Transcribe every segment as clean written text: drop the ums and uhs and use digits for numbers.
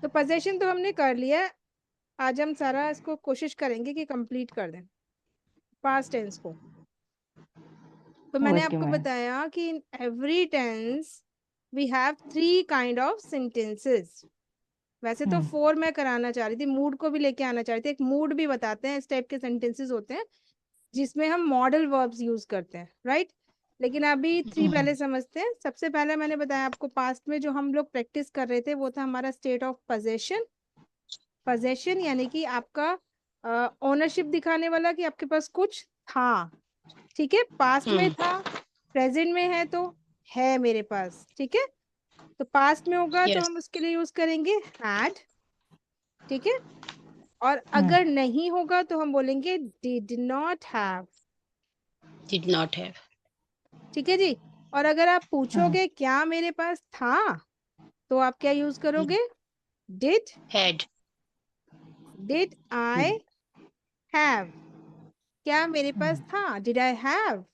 तो पोजेशन तो हमने कर लिया। आज हम सारा इसको कोशिश करेंगे कि कंप्लीट कर दें पास्ट टेंस को। तो मैंने ओके आपको मैम। बताया कि in every tense we have 3 kind of sentences. वैसे तो 4 मैं कराना चाह रही थी, मूड को भी लेके आना चाह रही थी। एक मूड भी बताते हैं, इस टाइप के सेंटेंसेस होते हैं जिसमें हम मॉडल वर्ब्स यूज करते हैं, राइट। लेकिन अभी 3 पहले समझते हैं। सबसे पहले मैंने बताया आपको, पास्ट में जो हम लोग प्रैक्टिस कर रहे थे वो था हमारा स्टेट ऑफ पोजेशन। पोजेशन यानी कि आपका ओनरशिप दिखाने वाला, कि आपके पास कुछ था, ठीक है। पास्ट में था, प्रेजेंट में है तो है मेरे पास, ठीक है। तो पास्ट में होगा तो Yes. हम उसके लिए यूज करेंगे हैड, ठीक है। और अगर नहीं होगा तो हम बोलेंगे did not have, Did not have. ठीक है जी। और अगर आप पूछोगे क्या मेरे पास था, तो आप क्या यूज करोगे? Did. Had. Did I have, क्या मेरे पास था, डिड आई हैव।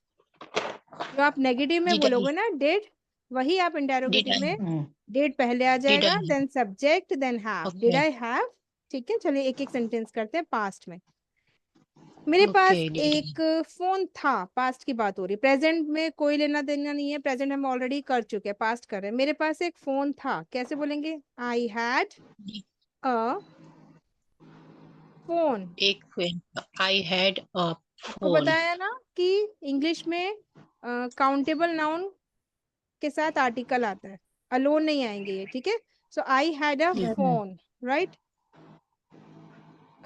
जो आप नेगेटिव में Did I? बोलोगे ना डिड, वही आप Did इंटेरोगेटिव I? में डिड पहले आ Did I? जाएगा, then subject, then have, did Okay. I have. ठीक है, चलिए एक एक सेंटेंस करते हैं पास्ट में। मेरे पास Okay. Did I? एक फोन था, पास्ट की बात हो रही है। प्रेजेंट में कोई लेना देना नहीं है, प्रेजेंट हम ऑलरेडी कर चुके हैं, पास्ट कर रहे हैं। मेरे पास एक फोन था, कैसे बोलेंगे? आई हैड अ फोन। एक pen. I had a आपको phone. बताया ना कि इंग्लिश में काउंटेबल नाउन के साथ आर्टिकल आता है, अलोन नहीं आएंगे ये, ठीक है। So I had a phone, right.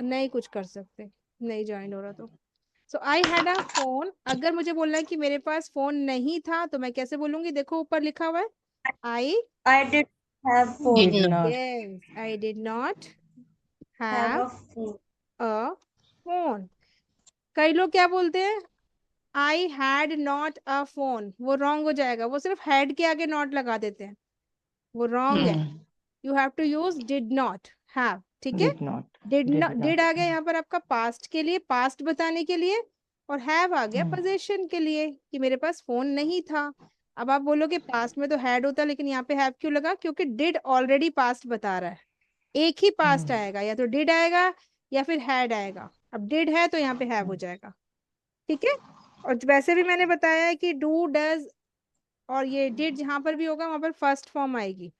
नहीं कुछ कर सकते, नहीं ज्वाइन हो रहा तो। So I had a phone. अगर मुझे बोलना है कि मेरे पास फोन नहीं था, तो मैं कैसे बोलूंगी? देखो ऊपर लिखा हुआ है, आई I did have Did phone. Did not. Not yes, I did not Have have a phone. A phone. कई लोग क्या बोलते हैं, I had not a phone, वो रॉन्ग हो जाएगा, वो सिर्फ हैड के आगे नॉट लगा देते हैं, वो रॉन्ग है। You have to use did not have, ठीक है। Did not did did did not आ गया यहाँ पर आपका पास्ट के लिए, पास्ट बताने के लिए। और हैव आ गया पोजीशन के लिए, कि मेरे पास फोन नहीं था। अब आप बोलोगे पास्ट में तो हैड होता, लेकिन यहाँ पे हैव क्यों लगा? क्योंकि डिड ऑलरेडी पास्ट बता रहा है, एक ही पास्ट आएगा, या तो डिड आएगा या फिर हैड आएगा। अब डिड है तो यहाँ पे हैव हो जाएगा, ठीक है। और वैसे भी मैंने बताया है कि डू डज और ये डिड जहां पर भी होगा वहां पर फर्स्ट फॉर्म आएगी,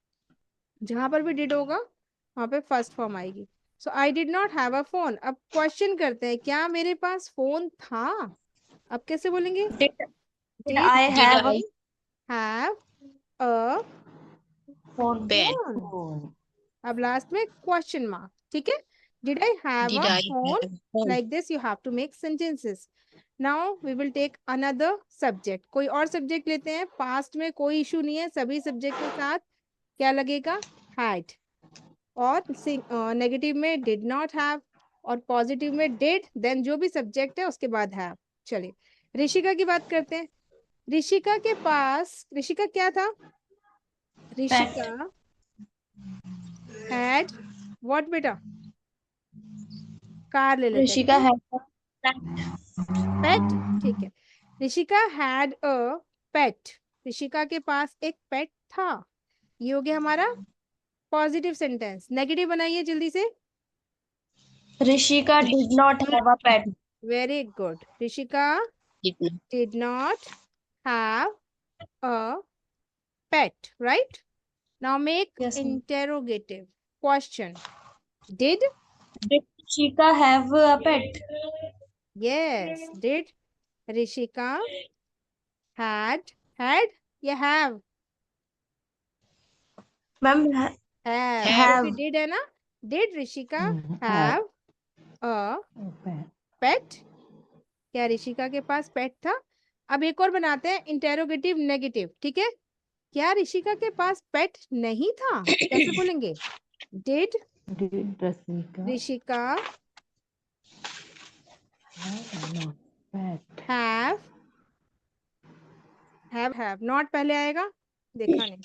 जहां पर भी डिड होगा वहां पे फर्स्ट फॉर्म आएगी। So I did not have a phone. अब क्वेश्चन करते हैं, क्या मेरे पास फोन था? अब कैसे बोलेंगे? Did did I Did have a I? Have a phone? Pen. Phone. अब लास्ट में क्वेश्चन मार्क, ठीक है। Did I have Did a I फोन? have phone? Like this you have to make sentences. Now we will take another subject, कोई और subject लेते हैं। Past में कोई इशू नहीं है, सभी सब्जेक्ट के साथ क्या लगेगा? हैड। और नेगेटिव में डिड नॉट हैव, और पॉजिटिव में डिड, देन जो भी सब्जेक्ट है उसके बाद हैव। चलिए ऋषिका की बात करते हैं। ऋषिका के पास, ऋषिका क्या था? ऋषिका Pet. हैड व्हाट बेटा? कार ले लेते हैं, ठीक Rishika है। had a pet. पेट, ठीक है। ऋषिका हैड अ पेट, ऋषिका के पास एक पेट था। ये हो गया हमारा पॉजिटिव सेंटेंस। नेगेटिव बनाइए जल्दी से। Rishika did not have a pet. Very good. Rishika Did not. did not have a pet, right? Now make Yes, ma'am. interrogative question. Did? Did Rishika have a pet? Yes. Did Rishika had या have? Ma'am, Have, Have. क्योंकि have. did है ना। Did Rishika have have a pet? क्या ऋषिका के पास पेट था? अब एक और बनाते हैं इंटेरोगेटिव नेगेटिव, ठीक है। क्या ऋषिका के पास पेट नहीं था? कैसे बोलेंगे? Did did Rasika Rishika pet have not पहले आएगा, देखा नहीं,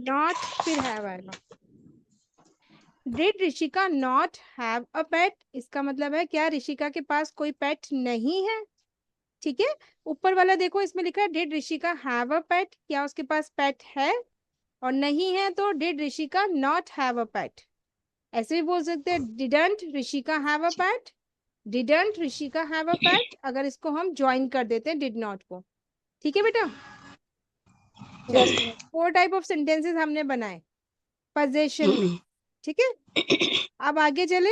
नॉट फिर हैव आएगा। Did Rishika not have a pet, इसका मतलब है क्या ऋषिका के पास कोई पेट नहीं है, ठीक है। ऊपर वाला देखो, इसमें लिखा है did Rishika have a pet, क्या उसके पास पेट है? और नहीं है तो did Rishika not have a pet. ऐसे भी बोल सकते हैं didn't Rishika have a pet, didn't Rishika have a pet, अगर इसको हम ज्वाइन कर देते हैं डिड नॉट को। ठीक है बेटा, Yes, चलिए ma'am. 4 टाइप ऑफ सेंटेंसेस हमने बनाए पोजीशन में। ठीक है, अब आगे चले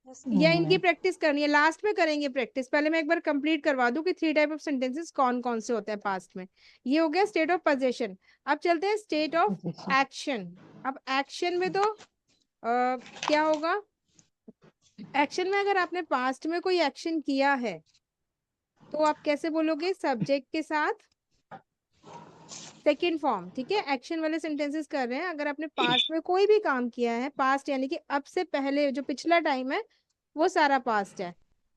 Yes, या इनकी प्रैक्टिस करनी है, लास्ट में करेंगे प्रैक्टिस, पहले मैं एक बार कंप्लीट करवा दूं कि 3 टाइप ऑफ सेंटेंसेस कौन कौन से होते हैं पास्ट में। ये हो गया स्टेट ऑफ पोजीशन। अब चलते हैं स्टेट ऑफ एक्शन। अब एक्शन में तो क्या होगा, एक्शन में अगर आपने पास्ट में कोई एक्शन किया है तो आप कैसे बोलोगे, सब्जेक्ट के साथ सेकेंड फॉर्म। ठीक है, एक्शन वाले सेंटेंसेस कर रहे हैं, अगर आपने पास्ट में कोई भी काम किया है, पास्ट यानी कि अब से पहले जो पिछला टाइम है वो सारा पास्ट है।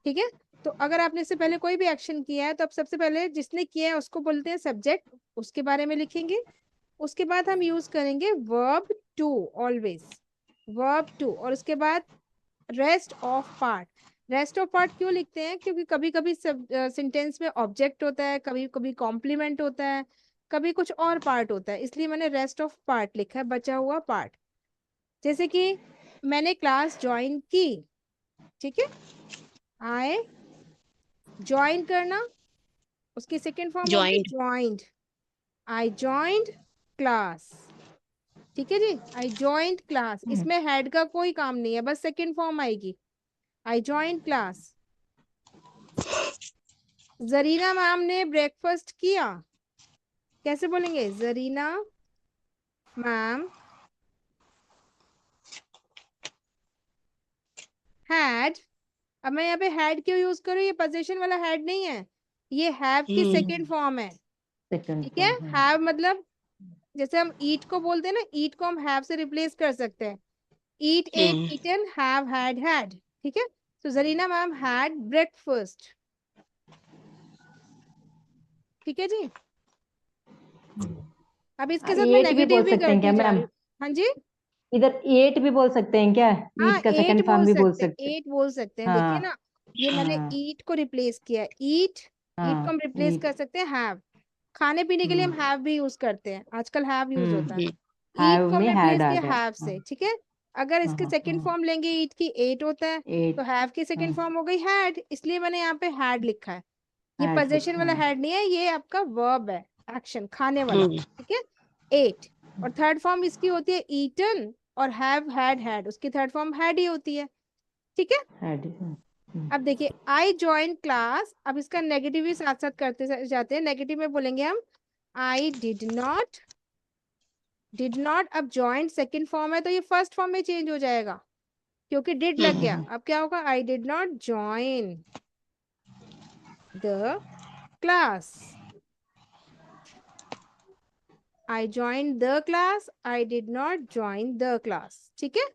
ठीक है, तो अगर आपने इससे पहले कोई भी एक्शन किया है तो अब सबसे पहले जिसने किया है उसको बोलते हैं सब्जेक्ट, उसके बारे में लिखेंगे। उसके बाद हम यूज करेंगे verb two, always verb two, और उसके बाद rest of part. Rest of part क्यों लिखते हैं, क्योंकि कभी कभी सब सेंटेंस में ऑब्जेक्ट होता है, कभी कभी कॉम्प्लीमेंट होता है, कभी कुछ और पार्ट होता है, इसलिए मैंने रेस्ट ऑफ पार्ट लिखा है, बचा हुआ पार्ट। जैसे कि मैंने क्लास ज्वाइन की, ठीक है, आई ज्वाइन करना, उसकी सेकेंड फॉर्म होगी Joined. ज्वाइंड, आई ज्वाइंड क्लास। ठीक है जी, आई ज्वाइंड क्लास, इसमें हेड का कोई काम नहीं है, बस सेकेंड फॉर्म आएगी, आई ज्वाइंड क्लास। जरीना मैम ने ब्रेकफास्ट किया, कैसे बोलेंगे, जरीना मैम हैड। अब मैं यहाँ पे हैड क्यों यूज करूँ, ये पोजीशन वाला हैड नहीं है, ये हैव की सेकेंड फॉर्म है। सेकंड ठीक है, हैव मतलब जैसे हम ईट को बोलते हैं ना, ईट को हम हैव से रिप्लेस कर सकते हैं, ईट एट ईटन, हैव हैड। ठीक है, तो जरीना मैम हैड ब्रेकफास्ट। ठीक है जी, अब इसके साथ मैं एट भी नेगेटिव बोल भी सकते हैं करती क्या जा मैम? रही हूँ। हाँ जी, इधर एट भी बोल सकते हैं क्या? हाँ ईट का एट सेकंड बोल फॉर्म भी बोल सकते हैं, सकते हैं। एट बोल सकते हैं, देखिए हाँ ना, ये मैंने हाँ ईट को रिप्लेस किया, ईट, ईट को हम रिप्लेस ईट। कर सकते हैं हैव। खाने पीने के लिए हम हैव भी यूज करते हैं, आजकल हैव यूज होता है। ईट हैव को हम में रिप्लेस हैड आ किया गया। हैव से। ठीक है, अगर इसके सेकंड फॉर्म लेंगे ईट की, एट होता है, तो एट हैव की सेकंड फॉर्म हो गई हैड, इसलिए मैंने यहाँ पे हैड लिखा है। ये हैड पोजीशन लिखा वाला है। हैड नहीं है, ये आपका वर्ब है, एक्शन, खाने वाला। ठीक है, एट, और थर्ड फॉर्म इसकी होती है ईटन, और हैव हैड, उसकी थर्ड फॉर्म हैड ही होती है। ठीक है, हैड। अब देखिए आई ज्वाइन क्लास, अब इसका नेगेटिव भी साथ साथ करते जाते हैं, नेगेटिव में बोलेंगे हम आई डिड नॉट, अब ज्वाइन सेकंड फॉर्म है तो ये फर्स्ट फॉर्म में चेंज हो जाएगा, क्योंकि डिड लग गया, अब क्या होगा, I did not join the class, I join the class, I did not join the class. ठीक है,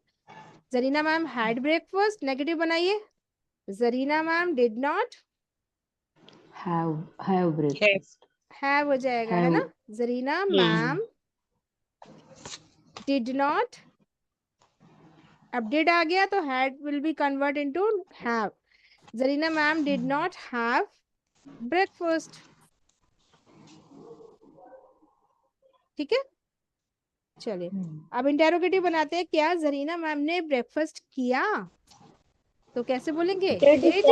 Zarina ma'am had breakfast, negative बनाइए, Zarina ma'am did not have breakfast. Have हो जाएगा, है हैव। ना, जरीना मैम डिड नॉट, अब डिड आ गया तो had will be convert into have, Zarina ma'am did not have breakfast. ठीक है, चलिए अब इंटेरोगेटिव बनाते हैं, क्या जरीना मैम ने ब्रेकफास्ट किया, तो कैसे बोलेंगे, did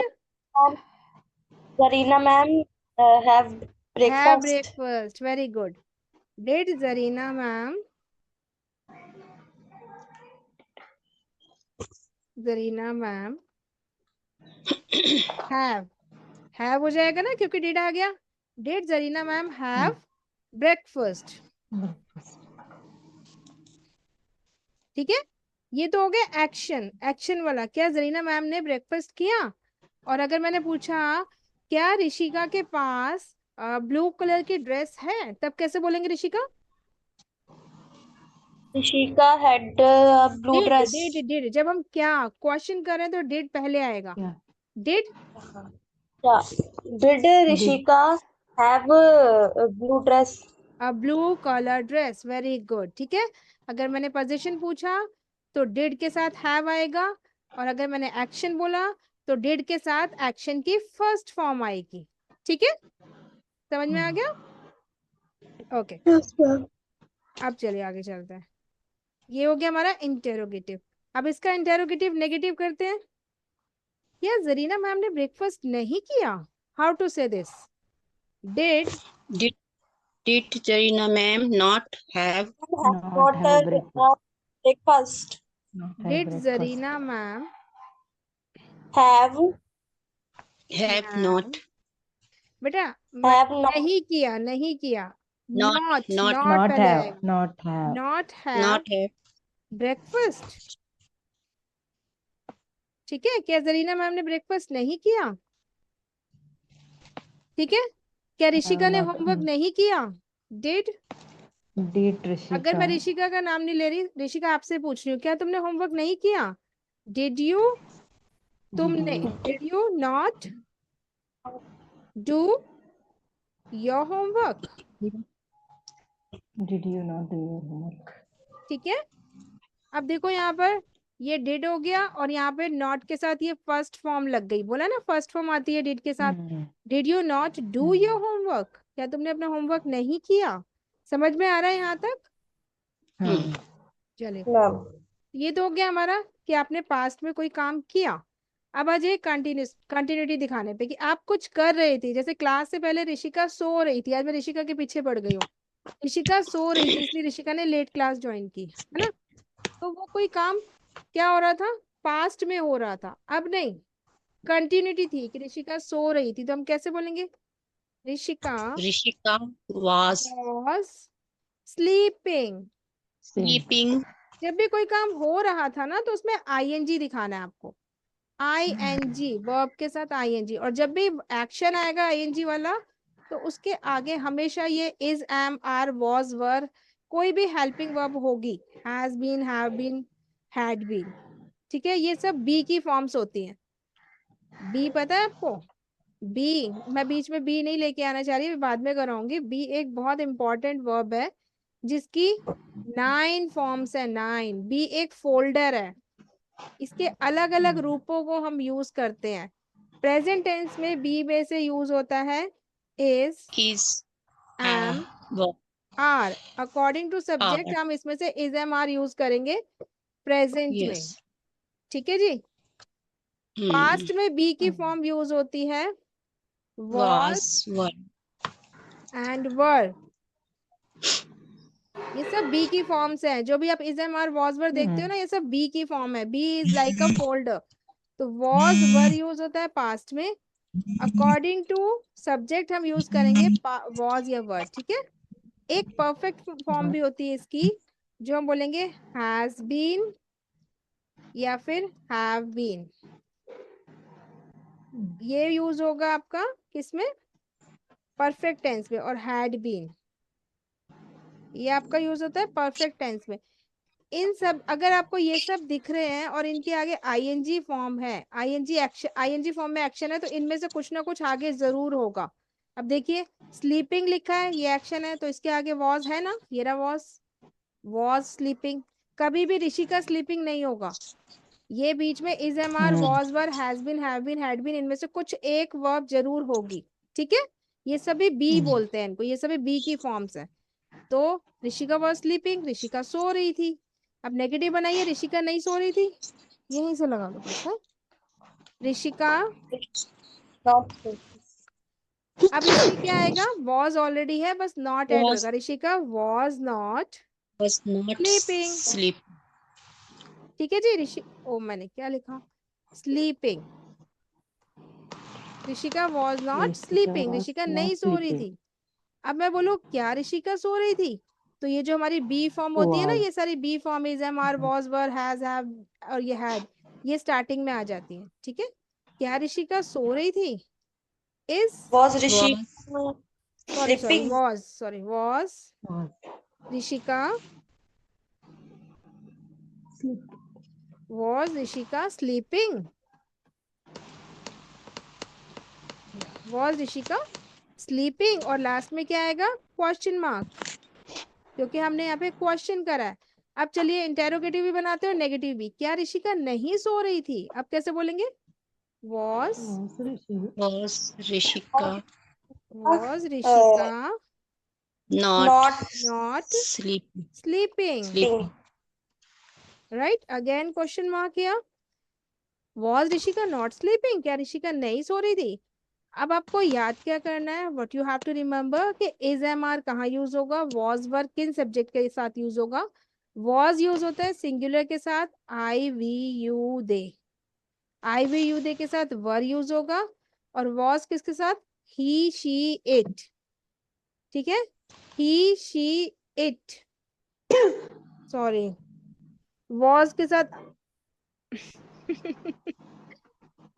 Zarina ma'am have have breakfast. Breakfast, very good, did Zarina ma'am, Zarina ma'am have हो जाएगा ना, क्योंकि डिड आ गया, did Zarina ma'am have breakfast. ठीक है, ये तो हो गया एक्शन, एक्शन वाला, क्या जरीना मैम ने ब्रेकफास्ट किया। और अगर मैंने पूछा क्या ऋषिका के पास ब्लू कलर की ड्रेस है, तब कैसे बोलेंगे Rishika, Rishika had a blue did dress. Did, जब हम क्या क्वेश्चन कर रहे हैं तो डिड पहले आएगा, did Yeah. Did Rishika have a blue dress? A blue colour dress, very good. ठीक है, अगर मैंने पोजीशन पूछा तो डिड के साथ हैव आएगा, और अगर मैंने एक्शन बोला तो डिड के साथ एक्शन की फर्स्ट फॉर्म आएगी। ठीक है, समझ में आ गया, ओके। Yes, ma'am. अब चलिए आगे चलते हैं। ये हो गया हमारा इंटेरोगेटिव। अब इसका इंटेरोगेटिव नेगेटिव करते हैं। क्या जरीना मैम ने ब्रेकफास्ट नहीं किया? हाउ टू से this? Did Did Zarina ma'am not have Not have breakfast. Not have did breakfast. Zarina ma'am Have not बेटा Have not. नहीं किया, नहीं किया। Not- नॉट not- नॉट पहले have. आएगा। Not have. Not have not have breakfast. ठीक है, क्या जरीना मैम ने ब्रेकफास्ट नहीं किया? ठीक है, क्या ऋषिका ने not- होमवर्क नहीं किया? डिड। Did अगर मैं Rishika? ऋषिका का नाम नहीं ले रही, ऋषिका आपसे पूछ रही हूँ, क्या तुमने होमवर्क नहीं किया? डिड यू, तुमने, did you not do your homework? Did you not do your homework? ठीक है, अब देखो यहाँ पर ये डिड हो गया और यहाँ पे नॉट के साथ ये फर्स्ट फॉर्म लग गई। बोला ना फर्स्ट फॉर्म आती है डिड के साथ। Did you not do your homework? क्या तुमने अपना होमवर्क नहीं किया? समझ में आ रहा है यहाँ तक? चलिए, Ma'am. ये तो हो गया हमारा कि आपने पास्ट में कोई काम किया। अब आ जाइए कंटिन्यूटी दिखाने पे कि आप कुछ कर रहे थे। जैसे क्लास से पहले ऋषिका सो रही थी, आज मैं ऋषिका के पीछे पड़ गई हूँ। ऋषिका सो रही थी इसलिए ऋषिका ने लेट क्लास ज्वाइन की, है ना? तो वो कोई काम क्या हो रहा था? पास्ट में हो रहा था। अब नहीं, कंटिन्यूटी थी कि ऋषिका सो रही थी, तो हम कैसे बोलेंगे? Rishika Rishika was was sleeping. sleeping जब भी कोई काम हो रहा था ना तो उसमें आईएनजी दिखाना है आपको। आईएनजी वर्ब के साथ आईएनजी, और जब भी एक्शन आएगा आईएनजी वाला तो उसके आगे हमेशा ये is, am, are, was, were, कोई भी हेल्पिंग वर्ब होगी। Has been, have been, had been. ठीक है, ये सब बी की फॉर्म्स होती हैं। बी पता है आपको? बी, मैं बीच में बी नहीं लेके आना चाह रही, बाद में कराऊंगी। बी एक बहुत इंपॉर्टेंट वर्ब है जिसकी 9 फॉर्म्स है। 9। बी एक फोल्डर है, इसके अलग अलग रूपों को हम यूज करते हैं। प्रेजेंट टेंस में बी में से यूज होता है is, is am, was are. According to subject हम इसमें से इज, एम, आर यूज करेंगे प्रेजेंट में। yes ठीक है जी। पास्ट में बी की फॉर्म यूज होती है was was were and were. ये सब बी की फॉर्म्स हैं। जो भी आप is, am, are, was, were देखते हो ना, ये सब बी की फॉर्म है। Be is like a folder. तो वॉज, वर यूज होता है पास्ट में। अकॉर्डिंग टू सब्जेक्ट हम यूज करेंगे वॉज या वर। ठीक है, एक परफेक्ट फॉर्म भी होती है इसकी जो हम बोलेंगे हैज बीन या फिर हैव बीन। ये यूज होगा आपका किसमें? परफेक्ट टेंस में। और हैड बीन ये आपका यूज होता है परफेक्ट टेंस में। इन सब, अगर आपको ये सब दिख रहे हैं और इनके आगे आईएनजी फॉर्म है, आईएनजी एक्शन, आईएनजी फॉर्म में एक्शन है, तो इनमें से कुछ ना कुछ आगे जरूर होगा। अब देखिए, स्लीपिंग लिखा है, ये एक्शन है, तो इसके आगे वॉज है ना, ये रहा वॉज। Was sleeping. कभी भी ऋषि का स्लीपिंग नहीं होगा। ये बीच में is, am, are, was, were, has been, have been, had been, इनमें से कुछ एक वर्ब जरूर होगी। ठीक है, ये सभी बी बोलते हैं इनको, ये सभी बी की फॉर्म्स है। तो ऋषिका वॉज स्लीपिंग, ऋषिका सो रही थी। अब नेगेटिव बनाइए, ऋषिका नहीं सो रही थी, यहीं से लगा दो बस। है ऋषिका। Not sleeping. अब इसमें क्या आएगा? वॉज ऑलरेडी है, बस नॉट ऐड Was- होगा। Rishika was not was not Sleeping. sleep ठीक है जी। ओ मैंने क्या लिखा? Sleeping. Rishika was not sleeping, was Rishika not नहीं सो रही sleeping. थी। अब मैं बोलूं क्या ऋषिका सो रही थी? तो ये जो हमारी बी फॉर्म होती है ना, Was. ये सारी be form, is, am, are, was, were, has, have और ये हैड, ये स्टार्टिंग में आ जाती है। ठीक है, क्या ऋषिका सो रही थी? Is, Was Rishi sorry sleeping? Was Was. Rishika, was Rishika sleeping, was Rishika sleeping, और लास्ट में क्या आएगा? क्वेश्चन मार्क, क्योंकि हमने यहाँ पे क्वेश्चन करा है। अब चलिए इंटेरोगेटिव भी बनाते हैं और नेगेटिव भी। क्या ऋषिका नहीं सो रही थी? अब कैसे बोलेंगे? Was, was Rishika Rishika not Not not sleeping sleeping. sleeping right, again question mark किया। वॉज ऋषिका नॉट स्लीपिंग, क्या ऋषिका नहीं सो रही थी? अब आपको याद क्या करना है, what you have to remember कि इज एम आर कहाँ यूज होगा, वॉज वर्ब किन सब्जेक्ट के साथ यूज होगा। वॉज यूज होता है सिंगुलर के साथ I we you they, I we you they के साथ वर यूज होगा। और वॉज किसके साथ, ही शी इट, ठीक है, ही शी इट, सॉरी, वॉज के साथ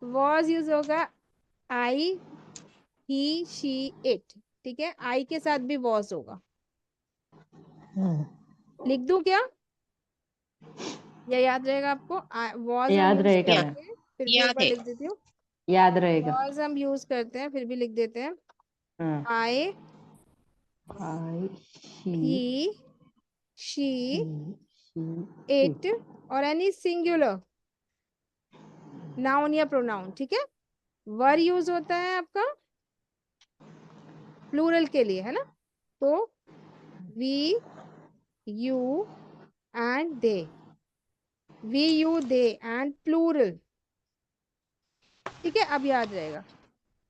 वॉज यूज होगा आई ही शी इट, ठीक है, आई के साथ भी वॉज होगा। लिख दूं क्या, या याद रहेगा आपको? वॉज हम याद यूज रहेगा याद मैम, करते हैं, फिर भी एक याद बार है। लिख देती हूँ। याद रहेगा। वॉज हम यूज करते हैं, फिर भी लिख देते हैं। हाँ, आई, आई ही, शी, इट, और एनी सिंगुलर नाउन या प्रोनाउन, ठीक है। वर यूज होता है आपका प्लूरल के लिए, है ना, तो we you and they, we you they and plural, ठीक है, अब याद रहेगा।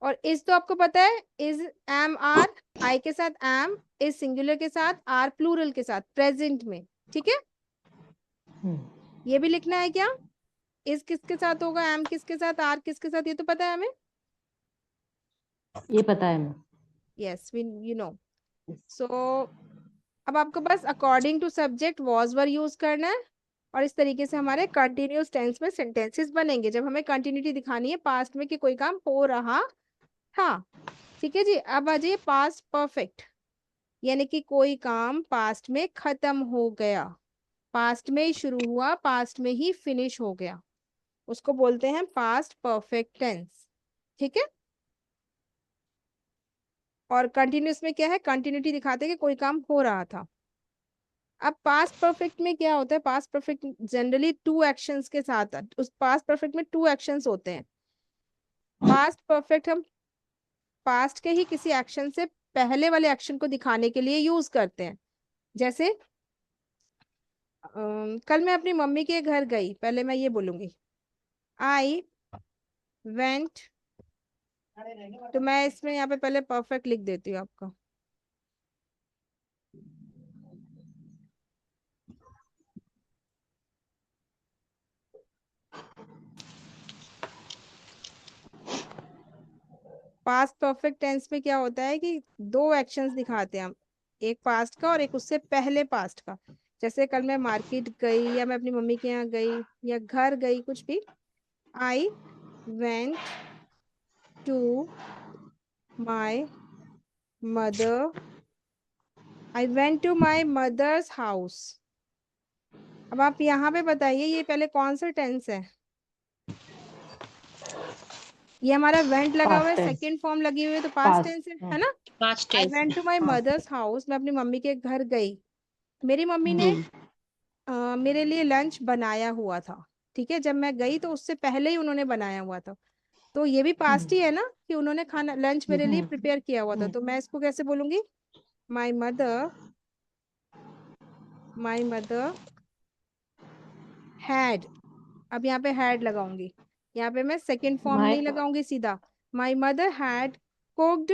और इस तो आपको पता है, इज एम आर, आई के साथ एम, इज सिंगुलर के साथ, आर प्लूरल के साथ प्रेजेंट में, ठीक है। ये भी लिखना है क्या, इज किसके साथ होगा, एम किसके साथ, आर किसके साथ, ये तो पता है हमें। ये पता है ma'am. Yes we you know. So अब आपको बस according to subject was were use करना है, और इस तरीके से हमारे कंटिन्यूस टेंस में सेंटेंसेस बनेंगे जब हमें कंटिन्यूटी दिखानी है पास्ट में कि कोई काम हो रहा था। ठीक है जी, अब आ जाइए पास्ट परफेक्ट, यानी कि कोई काम पास्ट में खत्म हो गया, पास्ट में ही शुरू हुआ, पास्ट में ही फिनिश हो गया, उसको बोलते हैं पास्ट परफेक्ट टेंस, ठीक है। और कंटिन्यूस में क्या है, कंटिन्यूटी दिखाते हैं कि कोई काम हो रहा था। अब पास्ट परफेक्ट में क्या होता है, past perfect generally two actions के साथ, उस पास्ट परफेक्ट में टू एक्शंस होते हैं। पास्ट परफेक्ट हम पास्ट के ही किसी एक्शन से पहले वाले एक्शन को दिखाने के लिए यूज करते हैं। जैसे कल मैं अपनी मम्मी के घर गई, पहले मैं ये बोलूंगी आई वेंट, तो मैं इसमें यहाँ पे पहले परफेक्ट लिख देती हूँ आपका। पास्ट परफेक्ट टेंस में क्या होता है कि दो एक्शंस दिखाते हैं हम, एक पास्ट का और एक उससे पहले पास्ट का। जैसे कल मैं मार्केट गई, या मैं अपनी मम्मी के यहाँ गई, या घर गई, कुछ भी। I went to my mother, I went to my mother's house. अब आप यहाँ पे बताइए ये पहले कौन सा टेंस है, ये हमारा वेंट लगा हुआ है, पास्ट टेंस, सेकंड फॉर्म लगी हुई है, तो पास्ट पास्ट, टेंस है ना। पास्ट आई टेंस वेंट में। टू माई हाँ, मदर्स हाउस, मैं अपनी मम्मी के घर गई, मेरी मम्मी ने हम्म, मेरे लिए लंच बनाया हुआ था, ठीक है, जब मैं गई तो उससे पहले ही उन्होंने बनाया हुआ था, तो ये भी पास्ट ही है ना कि उन्होंने खाना लंच मेरे लिए प्रिपेयर किया हुआ था। तो मैं इसको कैसे बोलूंगी, my mother, my mother had, अब यहाँ पे हैड लगाऊंगी, यहाँ पे मैं सेकंड फॉर्म माय नहीं लगाऊंगी सीधा, माई मदर हैड कुक्ड,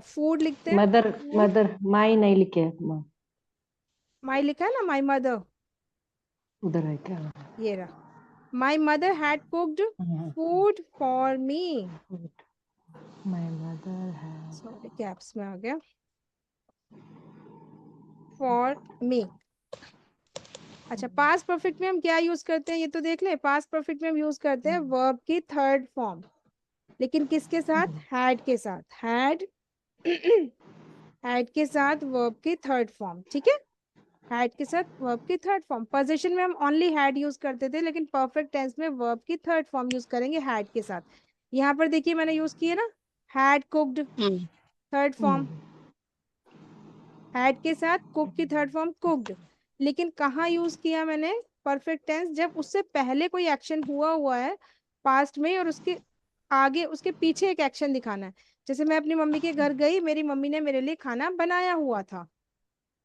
फूड लिखते हैं, मदर, फूड, मदर माई नहीं लिखे मैम, माई लिखा है ना, माई मदर, उधर है क्या? ये रहा, माई mother had cooked food for me, my mother है, सॉरी कैप्स में आ गया, फॉर मी। अच्छा, पास्ट परफेक्ट में हम क्या यूज करते हैं ये तो देख ले, पास्ट परफेक्ट में हम यूज करते हैं वर्ब की थर्ड फॉर्म, लेकिन किसके साथ, हैड के साथ, हैड हैड के साथ वर्ब की थर्ड फॉर्म, ठीक है, हैड के साथ वर्ब की थर्ड फॉर्म। पोजीशन में हम ओनली हैड यूज करते थे, लेकिन परफेक्ट टेंस में वर्ब की थर्ड फॉर्म यूज करेंगे हैड के साथ। यहाँ पर देखिए मैंने यूज किया ना, had cooked, third form, had के साथ कुक की थर्ड फॉर्म कुक्ड। लेकिन कहाँ यूज किया मैंने परफेक्ट टेंस, जब उससे पहले कोई एक्शन हुआ हुआ है पास्ट में, और उसके आगे उसके पीछे एक एक्शन दिखाना है। जैसे मैं अपनी मम्मी के घर गई, मेरी मम्मी ने मेरे लिए खाना बनाया हुआ था,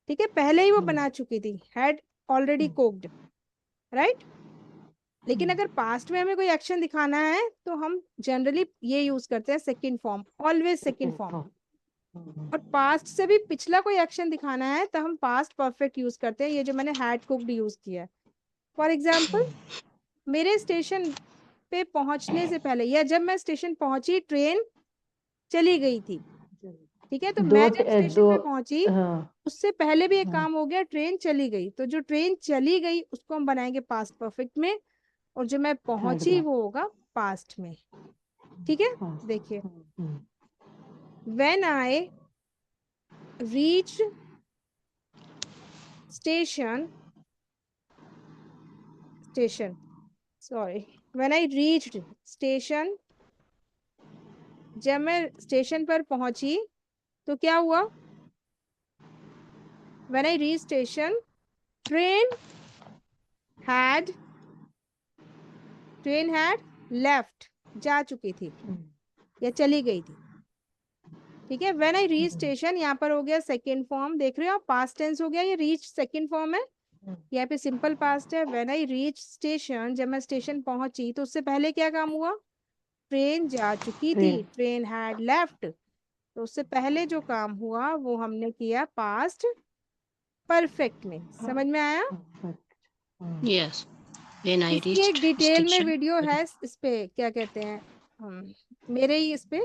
ठीक है, पहले ही वो बना चुकी थी, हैड ऑलरेडी कुक्ड, राइट। लेकिन अगर पास्ट में हमें कोई एक्शन दिखाना है तो हम जनरली ये यूज करते हैं second form, always second form. और पास्ट से भी पिछला कोई एक्शन दिखाना है तो हम पास्ट परफेक्ट यूज करते हैं, ये जो मैंने हैड कुक्ड यूज किया है। फॉर एग्जाम्पल, मेरे स्टेशन पे पहुंचने से पहले या जब मैं स्टेशन पहुंची ट्रेन चली गई थी, ठीक है। तो मैं जब स्टेशन पे पहुंची उससे पहले भी एक काम हो गया, ट्रेन चली गई। तो जो ट्रेन चली गई उसको हम बनाएंगे पास्ट परफेक्ट में, और जो मैं पहुंची वो होगा पास्ट में, ठीक है। देखिए, when I reached station, when I reached station, जब मैं स्टेशन पर पहुंची तो क्या हुआ, when I reached station, train had left, जा चुकी थी या चली गई थी, ठीक है। व्हेन आई रीच स्टेशन यहाँ पर हो गया सेकेंड फॉर्म, देख रहे हो आप, पास्ट टेंस हो गया, ये रीच सेकेंड फॉर्म है, यहाँ पे सिंपल पास्ट है। व्हेन आई रीच स्टेशन, जब मैं स्टेशन पहुंची तो उससे पहले क्या काम हुआ, ट्रेन जा चुकी थी, ट्रेन हैड लेफ्ट। तो उससे पहले जो काम हुआ वो हमने किया पास्ट परफेक्ट में। समझ में आया? Yes. When I इसकी एक reached डिटेल में station. वीडियो है, इस पे क्या कहते हैं, मेरे ही इस पे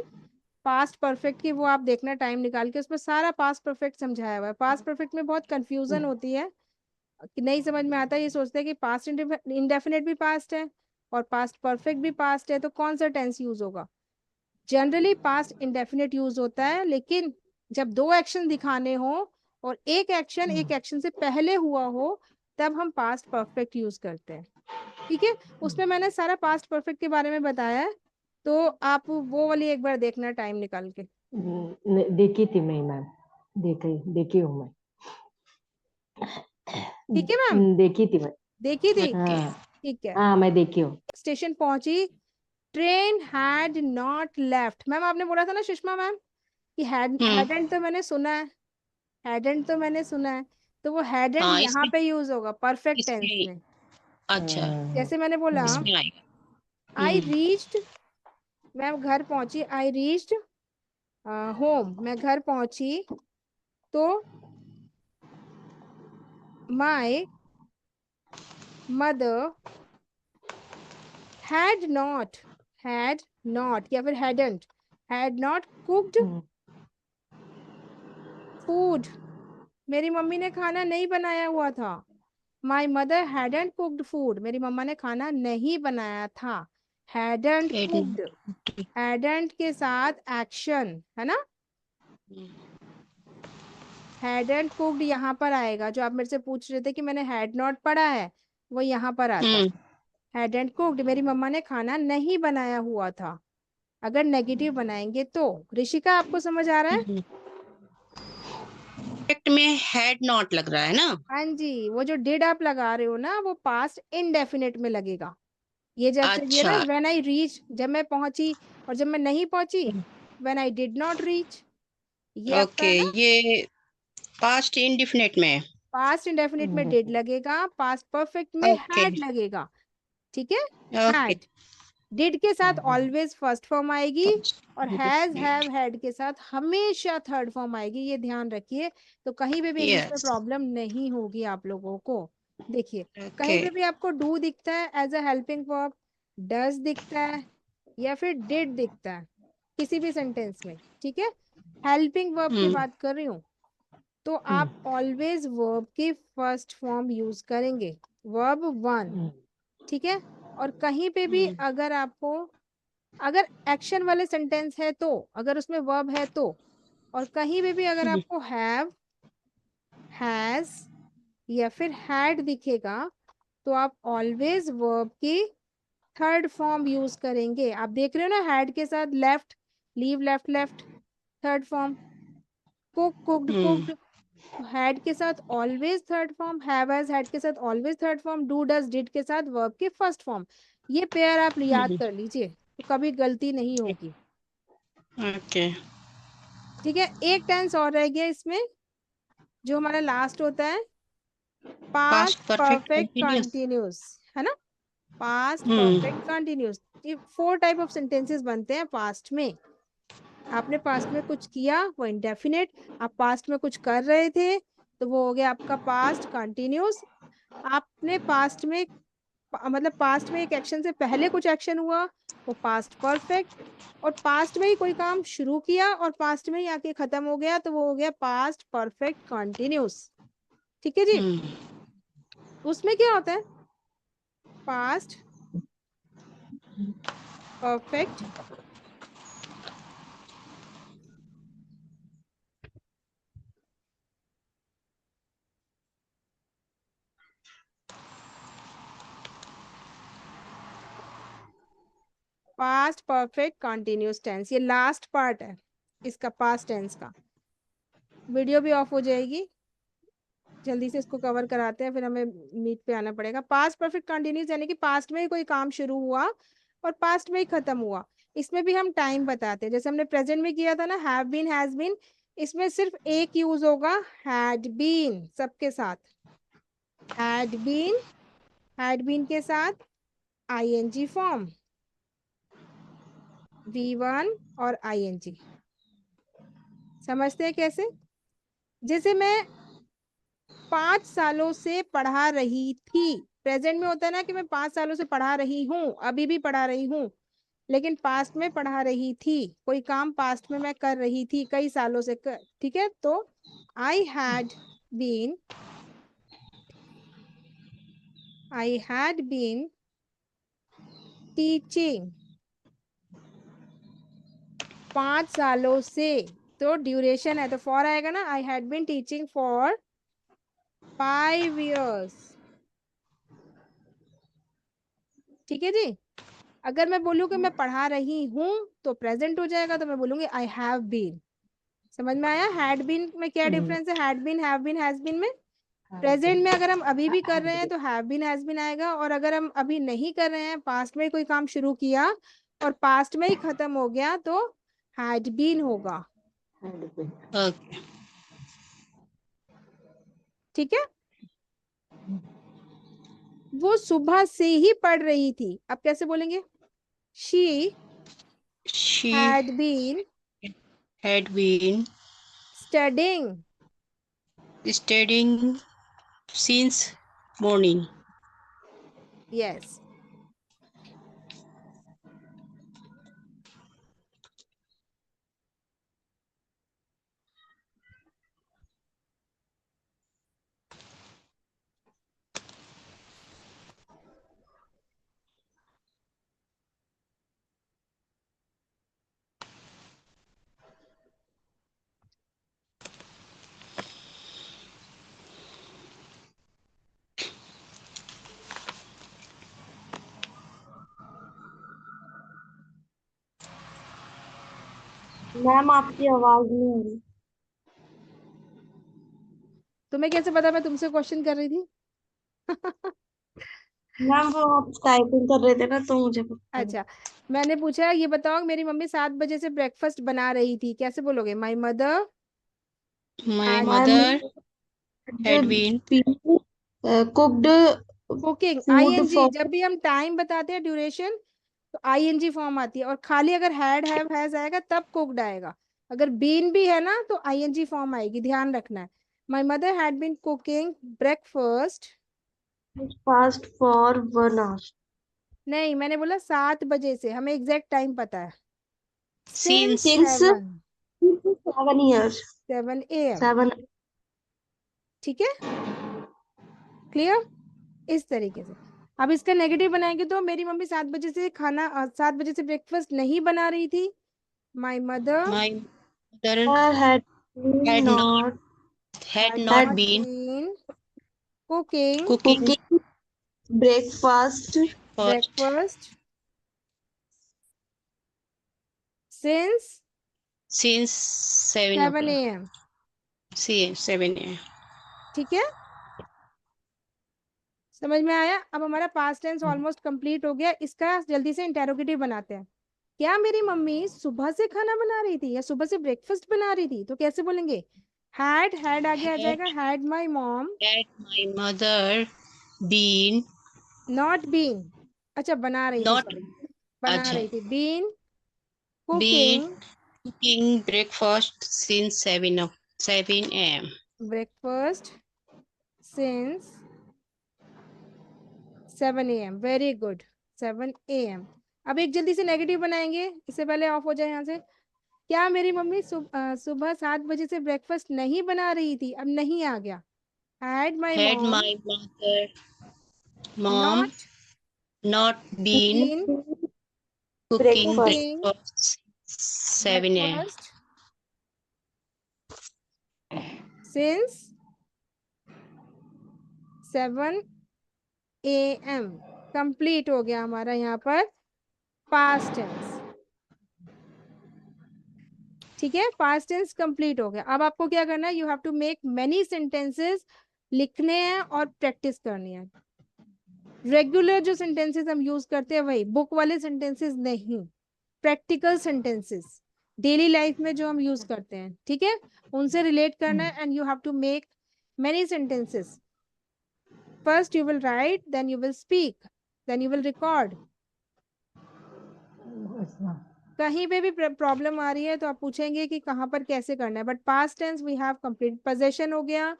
पास्ट परफेक्ट की, वो आप देखना टाइम निकाल के, उसमें सारा पास्ट परफेक्ट समझाया हुआ है। पास्ट परफेक्ट में बहुत कंफ्यूजन होती है कि नहीं समझ में आता, ये सोचते हैं कि पास्ट इंडेफिनिट भी पास्ट है और पास्ट परफेक्ट भी पास्ट है, तो कौन सा टेंस यूज होगा। जनरली पास्ट इंडेफिनिट यूज होता है, लेकिन जब दो एक्शन दिखाने हो और एक एक्शन से पहले हुआ हो तब हम पास्ट परफेक्ट यूज करते हैं, ठीक है। उसमें मैंने सारा पास्ट परफेक्ट के बारे में बताया है, तो आप वो वाली एक बार देखना टाइम निकाल के। देखी थी मैं मैम, देखी हूँ मैं, ठीक है मैम, देखी थी मैं, देखी थी, हाँ ठीक है। हाँ मैं देखी हूँ। स्टेशन पहुंची, train had not left. Ma'am आपने बोला था ना सुषमा मैम कि हैडंट तो मैंने सुना है, हैडंट तो मैंने सुना है, तो वो हैडंट हाँ, यहाँ इसमें पे यूज होगा परफेक्ट टेंस इसमें में। अच्छा जैसे मैंने बोला इसमें आएगा। आई रीच्ड, मैं घर पहुंची, आई रीच्ड होम, मैं घर पहुंची, तो माय मदर हैड नॉट या फिर हैड नॉट कुक्ड फूड, मेरी मम्मी ने खाना नहीं बनाया हुआ था। My mother hadn't cooked food, मेरी मम्मा ने खाना नहीं बनाया था। हैडंट कुक्ड, हैडंट के साथ एक्शन है ना, हैडंट कुक्ड यहाँ पर आएगा। जो आप मेरे से पूछ रहे थे कि मैंने हैड नॉट पढ़ा है, वो यहाँ पर आता है। हैडंट कुक्ड, मेरी मम्मा ने खाना नहीं बनाया हुआ था। अगर नेगेटिव बनाएंगे तो, ऋषिका आपको समझ आ रहा है? परफेक्ट में हैड नॉट लग रहा है ना। हाँ जी, वो जो डिड आप लगा रहे हो ना वो पास्ट इनडेफिनिट में लगेगा। ये जब से ये ना अच्छा व्हेन आई रीच, जब मैं पहुंची, और जब मैं नहीं पहुंची when I did not reach, ये आपका ओके, है ना। ये पास्ट इंडिफिनिट में। पास्ट इंडेफिनिट में डिड लगेगा, पास्ट परफेक्ट में ओके हैड लगेगा, ठीक है। ओके हैड, डिड के साथ ऑलवेज फर्स्ट फॉर्म आएगी, और हैज हैव हैड के साथ हमेशा थर्ड फॉर्म आएगी, ये ध्यान रखिए। तो कहीं पे भी इंग्लिश में यस प्रॉब्लम नहीं होगी आप लोगों को। देखिए, कहीं ओके पे भी आपको डू दिखता है as a helping verb, does दिखता है, या फिर डिड दिखता है किसी भी सेंटेंस में, ठीक है। हेल्पिंग वर्ब की बात कर रही हूँ, तो आप ऑलवेज वर्ब की फर्स्ट फॉर्म यूज करेंगे, वर्ब वन, ठीक है। और कहीं पे भी अगर आपको, अगर एक्शन वाले सेंटेंस है तो, अगर उसमें वर्ब है तो, और कहीं पे भी अगर आपको हैव, हैज या फिर हैड दिखेगा, तो आप ऑलवेज वर्ब की थर्ड फॉर्म यूज करेंगे। आप देख रहे हो ना, हैड के साथ left, leave left left, third form, cook cooked cooked, had के साथ always third form, have has had के साथ always third form, do does did के साथ वर्ब की फर्स्ट फॉर्म। ये पेयर आप याद कर लीजिए तो कभी गलती नहीं होगी, ओके ठीक है। एक टेंस और रह गया इसमें, जो हमारा लास्ट होता है past past perfect perfect continuous. Continuous, है ना। पास्ट हम्म। परफेक्ट कंटिन्यूस, ये 4 टाइप ऑफ सेंटेंसेस बनते हैं पास्ट में। आपने पास्ट में कुछ किया वो इंडेफिनेट, आप पास्ट में कुछ कर रहे थे तो वो हो गया आपका पास्ट कंटिन्यूस। आपने पास्ट में मतलब पास्ट में एक एक्शन से पहले कुछ एक्शन हुआ वो पास्ट परफेक्ट, और पास्ट में ही कोई काम शुरू किया और पास्ट में ही आके खत्म हो गया तो वो हो गया पास्ट परफेक्ट कंटिन्यूस। ठीक है जी। उसमें क्या होता है, past perfect past perfect continuous tense, ये लास्ट पार्ट है इसका पास्ट टेंस का। वीडियो भी ऑफ हो जाएगी, जल्दी से इसको कवर कराते हैं फिर हमें मीट पे आना पड़ेगा। पास्ट परफेक्ट कंटिन्यूस यानी कि पास्ट में ही कोई काम शुरू हुआ और पास्ट में ही खत्म हुआ। इसमें भी हम टाइम बताते हैं, जैसे हमने प्रेजेंट में किया था ना, हैव बीन हैज बीन, इसमें सिर्फ एक यूज होगा हैड बीन सबके साथ। हैड बीन के साथ आईएनजी फॉर्म V1 और आईएनजी। समझते हैं कैसे, जैसे मैं 5 सालों से पढ़ा रही थी, प्रेजेंट में होता है ना कि मैं 5 सालों से पढ़ा रही हूँ, अभी भी पढ़ा रही हूँ, लेकिन पास्ट में पढ़ा रही थी, कोई काम पास्ट में मैं कर रही थी कई सालों से ठीक है, तो आई हैड बीन टीचिंग 5 सालों से, तो ड्यूरेशन है तो फॉर आएगा ना, I had been teaching for 5 years। ठीक है जी। अगर मैं बोलूँ कि मैं पढ़ा रही हूँ तो प्रेजेंट हो जाएगा, तो मैं बोलूंगी आई हैव बीन। समझ में आया हैड बीन में क्या डिफरेंस है, had been have been has been में। प्रेजेंट में अगर हम अभी भी कर रहे हैं तो हैव बीन हैज बीन आएगा, और अगर हम अभी नहीं कर रहे हैं, पास्ट में कोई काम शुरू किया और पास्ट में ही खत्म हो गया तो हैड बीन होगा। ओके। ठीक है। वो सुबह से ही पढ़ रही थी, अब कैसे बोलेंगे, she she had been had been studying studying since morning. Yes. Ma'am आपकी आवाज नहीं आ रही। तुम्हें कैसे पता मैं तुमसे क्वेश्चन कर रही थी? मैम वो आप टाइपिंग कर रहे थे ना तो मुझे पता नहीं। अच्छा, मैंने पूछा ये बताओ मेरी मम्मी 7 बजे से ब्रेकफास्ट बना रही थी, कैसे बोलोगे, my mother My had mother had been cooked cooking. Food ING for जब भी हम टाइम बताते हैं ड्यूरेशन तो आईएनजी फॉर्म आती है, और खाली अगर हैड हैव हैज आएगा तब कुक्ड आएगा। अगर बीन भी है ना तो आईएनजी फॉर्म आएगी, ध्यान रखना है। My mother had been cooking breakfast. Fast for 1 hour नहीं, मैंने बोला 7 बजे से, हमें एग्जैक्ट टाइम पता है, since since since 7 years 7 AM। 7 ठीक है, क्लियर। इस तरीके से अब इसका नेगेटिव बनाएंगे तो मेरी मम्मी 7 बजे से 7 बजे से ब्रेकफास्ट नहीं बना रही थी, माई mother my mother had had not not had had not not been been cooking cooking cooking breakfast first breakfast since since 7 7 o'clock. AM। See 7 a.m. ठीक है, समझ में आया। अब हमारा पास्ट टेंस ऑलमोस्ट कंप्लीट हो गया, इसका जल्दी से इंटेरोगेटिव बनाते हैं। क्या मेरी मम्मी सुबह से खाना बना रही थी या सुबह से ब्रेकफास्ट बना रही थी, तो कैसे बोलेंगे, हैड आगे आ Had जाएगा, had my mom had my mother been not been, अच्छा बना रही थी, not सॉरी बना अच्छा रही थी, been been cooking cooking breakfast since 7 a.m. Breakfast since 7 AM, very good, 7 AM। अब एक जल्दी से नेगेटिव बनाएंगे, इससे पहले ऑफ हो जाए यहाँ से। क्या मेरी मम्मी सुबह 7 बजे से ब्रेकफास्ट नहीं बना रही थी, अब नहीं आ गया। Had my Had mom my mom not not been been cooking Breakfast. Cooking breakfast 7 a.m. Breakfast since 7 AM, complete हो गया हमारा यहाँ पर पास्ट टेंस। ठीक है, पास्ट टेंस कंप्लीट हो गया। अब आपको क्या करना है, you have to make many sentences, लिखने हैं और प्रैक्टिस करनी है। रेगुलर जो सेंटेंसेस हम यूज करते हैं वही, बुक वाले सेंटेंसेस नहीं, प्रैक्टिकल सेंटेंसेस डेली लाइफ में जो हम यूज करते हैं, ठीक है, उनसे रिलेट करना है। And you have to make many sentences. First you will write, then you will speak, then you will record. कहीं पे भी प्रॉब्लम आ रही है तो आप पूछेंगे कि कहाँ पर कैसे करना है, but past tense we have complete. Possession हो गया,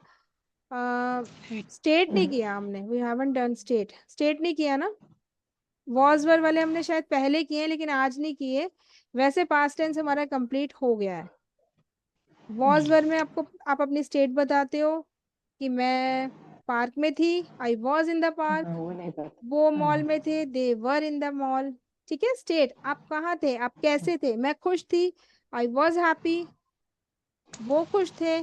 स्टेट नहीं किया हमने, we haven't done state, state नहीं किया ना। वॉज वर वाले हमने शायद पहले किए हैं लेकिन आज नहीं किए। वैसे पास्ट टेंस हमारा कंप्लीट हो गया है। वॉज वर में आपको, आप अपनी स्टेट बताते हो कि मैं पार्क में थी, I was in the park, वो नहीं पता। वो मॉल में थे, दे वर इन द मॉल। ठीक है, स्टेट आप कहाँ थे, आप कैसे थे, मैं खुश थी, आई वॉज हैप्पी, वो खुश थे,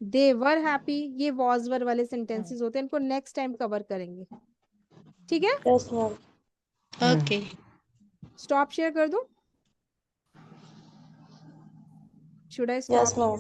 दे वर हैप्पी। ये वॉज वर वाले सेंटेंसेस होते हैं, इनको नेक्स्ट टाइम कवर करेंगे। ठीक है, Yes, ma'am. Okay. Stop share कर दूं, should I Yes, stop? ma'am.